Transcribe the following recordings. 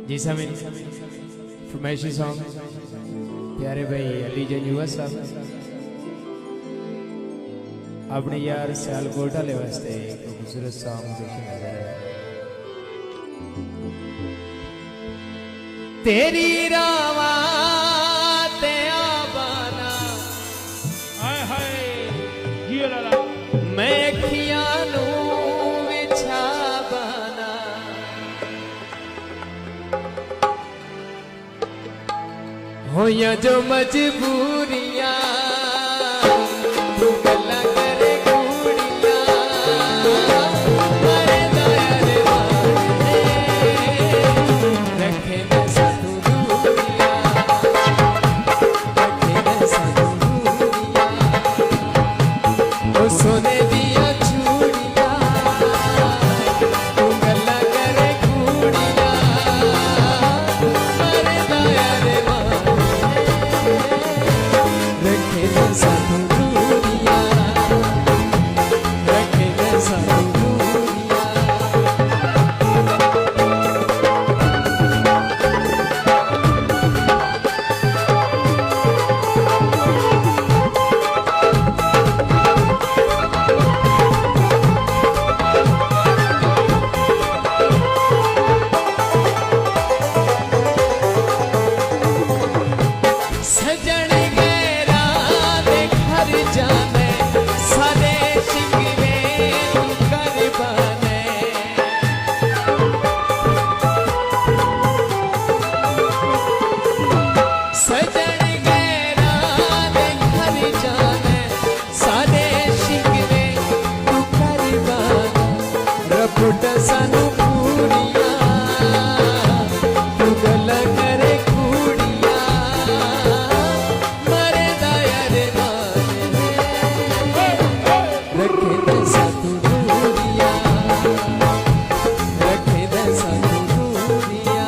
जी Sameen फरमाइशी song प्यारे भाई अली जन युवा साहब अपने यार सियालकोट वाले वास्ते एक खूबसूरत सॉन्ग देखे नजर है। तेरी रावा ते आबाना हाय हाय जियो लाला मैं अखियां नू विछा बाना होया जो मजबूरियां तू गल्ला करे कुड़ियां मरे दयाल वाले रखे न सानू दूरियां रखे न सानू दूरियां ओ सोने दिया चूड़ियां तू गल्ला करे कुड़ियां मरे दयाल रखे न सानू दूरियां रखे न सानू दूरियां। सजन गैरा दे घर जाने सारे शिकवे कर बने सजन गैरा दे घर जाने सारे शिकवे कर बने रपुट सानू पूरियां तू गल्ला करे कुड़ियां मरे दयाल वाले रखे न सानू दूरियां रखे न सानू दूरियां।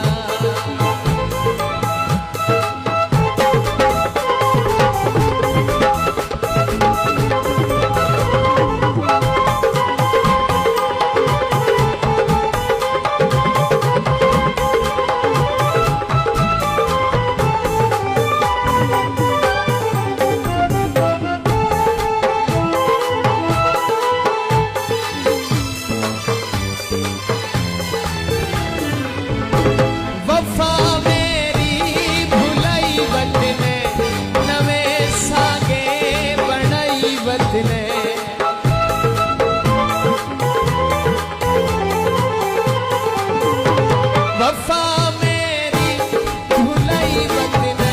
वफा मेरी भुलाई वतने नवे सागे बनाई वतने वफा मेरी भुलाई वतने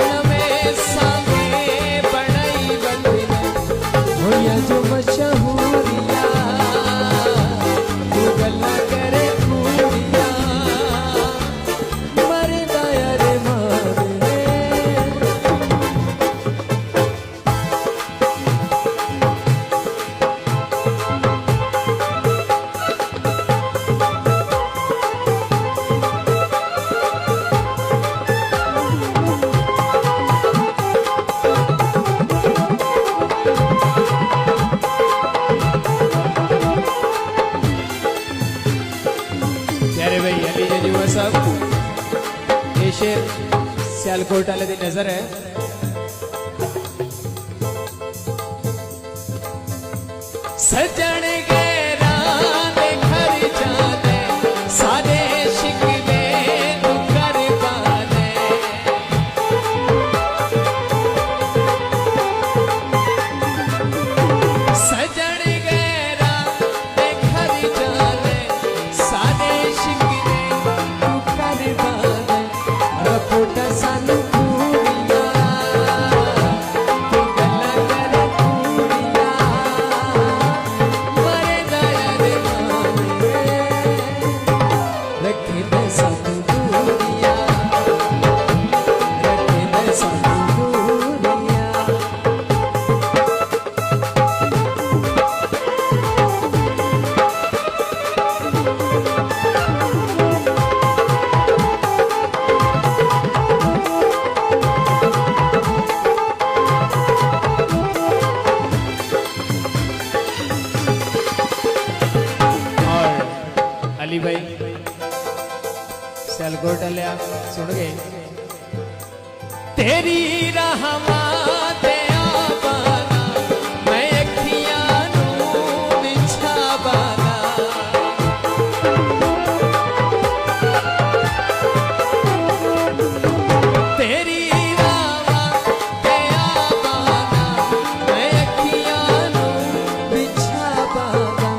नवे सागे बनाई वतने होया जो मशहूरिया तू गल्ला करे कुड़ियां मरे दयाल वाले प्यारे भाई अली जन युवा साहब ये शेर सियालकोट वाले दी नजर है। सजन गैरा दे घर जाने सारे शिकवे तू कर बने सजन गैरा दे घर जाने सारे शिकवे तू कर बने रपुट सानू पूरियां तू गल्ला करे कुड़ियां मरे दयाल वाले रखे न सानू दूरियां रखे न सानू दूरियां। सियालकोट लिया सुन गए तेरी रहमा ते आबाना मैं अखियां नू बिछावाना तेरी रहमा ते आबाना मैं अखियां नू बिछावाना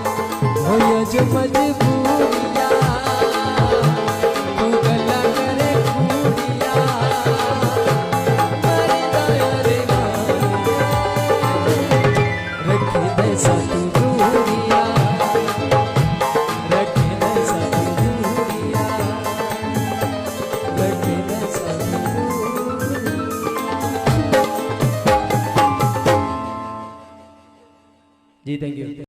होया जो मजबूरियां तू गल्ला करे खूड़ियां जी थैंक यू।